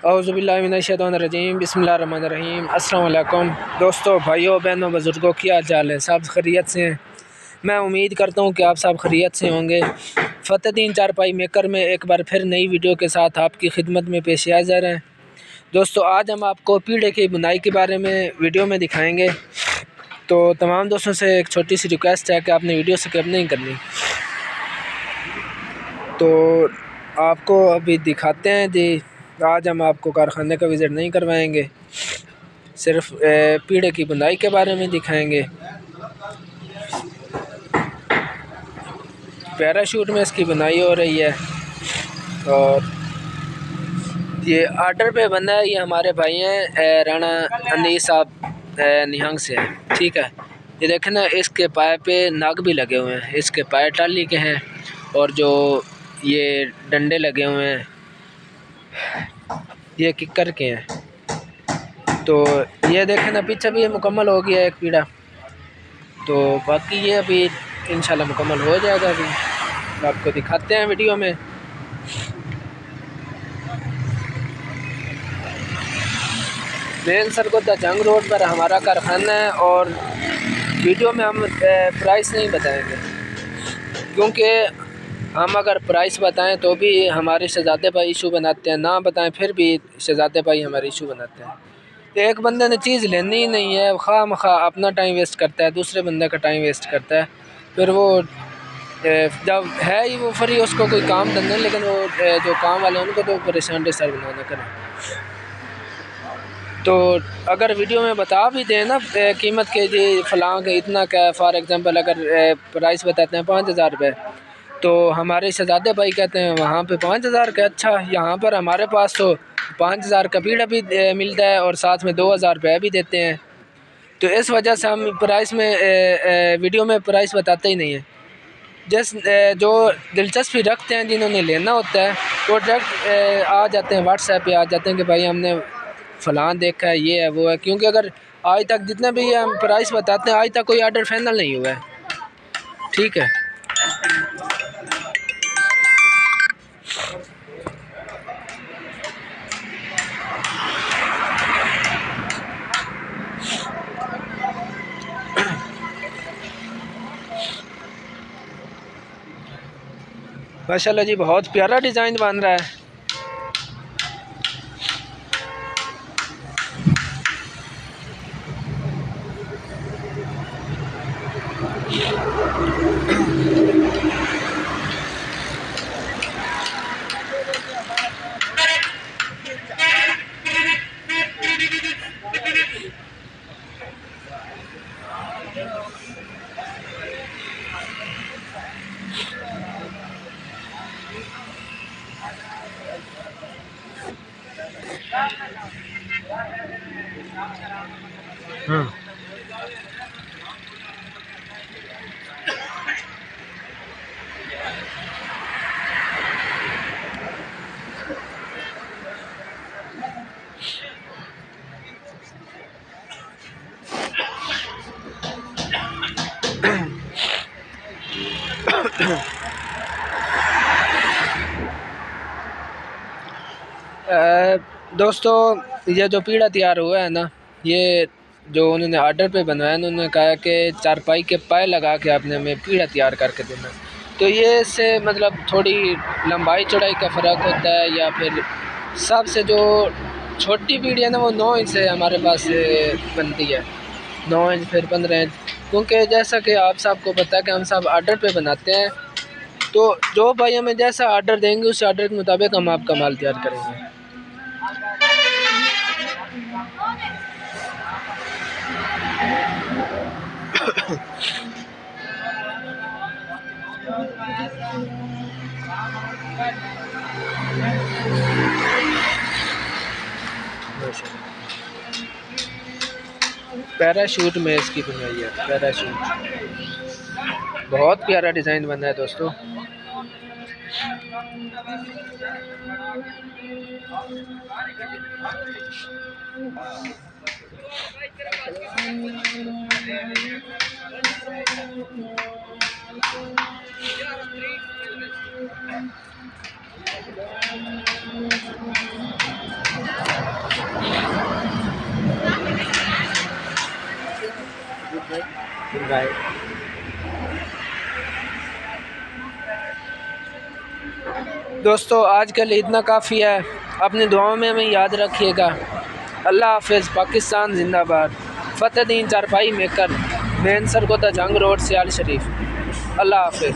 औज़ुबिल्लाहिमिनश्शैतानिर्रजीम बिस्मिल्लाहिर्रहमानिर्रहीम। अस्सलाम वालेकुम दोस्तों, भाइयों, बहनों, बुज़ुर्गों, क्या हाल चाल है? सब खैरियत से हैं? मैं उम्मीद करता हूँ कि आप सब खैरियत से होंगे। फ़तेह चारपाई मेकर में एक बार फिर नई वीडियो के साथ आपकी खिदमत में पेश आ जा रहे हैं। दोस्तों, आज हम आपको पीढ़े की बुनाई के बारे में वीडियो में दिखाएँगे। तो तमाम दोस्तों से एक छोटी सी रिक्वेस्ट है कि आपने वीडियो स्किप नहीं करनी। तो आपको अभी दिखाते हैं जी। आज हम आपको कारखाने का विज़िट नहीं करवाएंगे, सिर्फ पीढ़े की बुनाई के बारे में दिखाएंगे। पैराशूट में इसकी बुनाई हो रही है और ये आर्डर पे बना है। ये हमारे भाई हैं राणा अनीस साहब निहंग से हैं, ठीक है। ये देखें ना, इसके पाए पे नाग भी लगे हुए हैं। इसके पाए टाली के हैं और जो ये डंडे लगे हुए हैं ये किक्कर के हैं। तो ये देखें ना, पीछे भी ये मुकम्मल हो गया एक पीढ़ा। तो बाकी ये अभी इंशाल्लाह मुकम्मल हो जाएगा। अभी आपको दिखाते हैं वीडियो में। मेन सरगोदा जंग रोड पर हमारा कारखाना है और वीडियो में हम प्राइस नहीं बताएंगे, क्योंकि हम अगर प्राइस बताएं तो भी हमारे शहजादे भाई इशू बनाते हैं, ना बताएं फिर भी शहजादे भाई हमारे इशू बनाते हैं। एक बंदे ने चीज़ लेनी ही नहीं है, खामखा अपना टाइम वेस्ट करता है, दूसरे बंदे का टाइम वेस्ट करता है। फिर वो जब है ही वो फ्री, उसको कोई काम धंधा, लेकिन वो जो काम वाले हैं उनको तो परेशान डिस्टर्ब ना करें। तो अगर वीडियो में बता भी दें ना कीमत के जी फ़लाँ के इतना क्या, फॉर एग्ज़ाम्पल अगर प्राइस बताते हैं 5,000 रुपये, तो हमारे शहजादे भाई कहते हैं वहाँ पे 5,000 का। अच्छा, यहाँ पर हमारे पास तो 5,000 का पीढ़ा भी मिलता है और साथ में 2,000 रुपये भी देते हैं। तो इस वजह से हम प्राइस में वीडियो में प्राइस बताते ही नहीं हैं। जो दिलचस्पी रखते हैं, जिन्होंने लेना होता है, वो डायरेक्ट आ जाते हैं, व्हाट्सएप पे आ जाते हैं कि भाई हमने फ़लाँ देखा है, ये है वो है। क्योंकि अगर आज तक जितने भी हम प्राइस बताते हैं, आज तक कोई आर्डर फाइनल नहीं हुआ है, ठीक है। माशाल्लाह जी, बहुत प्यारा डिज़ाइन बन रहा है। दोस्तों, ये जो पीढ़ा तैयार हुआ है ना, ये जो उन्होंने आर्डर पे बनवाया, उन्होंने कहा कि चारपाई के पाए लगा के आपने हमें पीढ़ा तैयार करके देना। तो ये इससे मतलब थोड़ी लंबाई चौड़ाई का फ़र्क होता है, या फिर सबसे जो छोटी पीढ़ी है ना, वो 9 इंच से हमारे पास बनती है। 9 इंच, फिर 15 इंच, क्योंकि जैसा कि आप सबको पता है कि हम सब आर्डर पे बनाते हैं। तो जो भाई हमें जैसा आर्डर देंगे, उस आर्डर के मुताबिक हम आपका माल तैयार करेंगे। पैराशूट में इसकी बुनाई है। पैराशूट बहुत प्यारा डिज़ाइन बना है दोस्तों। दोस्तों आज के लिए इतना काफ़ी है। अपनी दुआओं में हमें याद रखिएगा। अल्लाह हाफिज़। पाकिस्तान जिंदाबाद। फतेहदीन चारपाई मेकर, मेन सरकोदा जंग रोड, सियाल शरीफ। अल्लाह हाफिज़।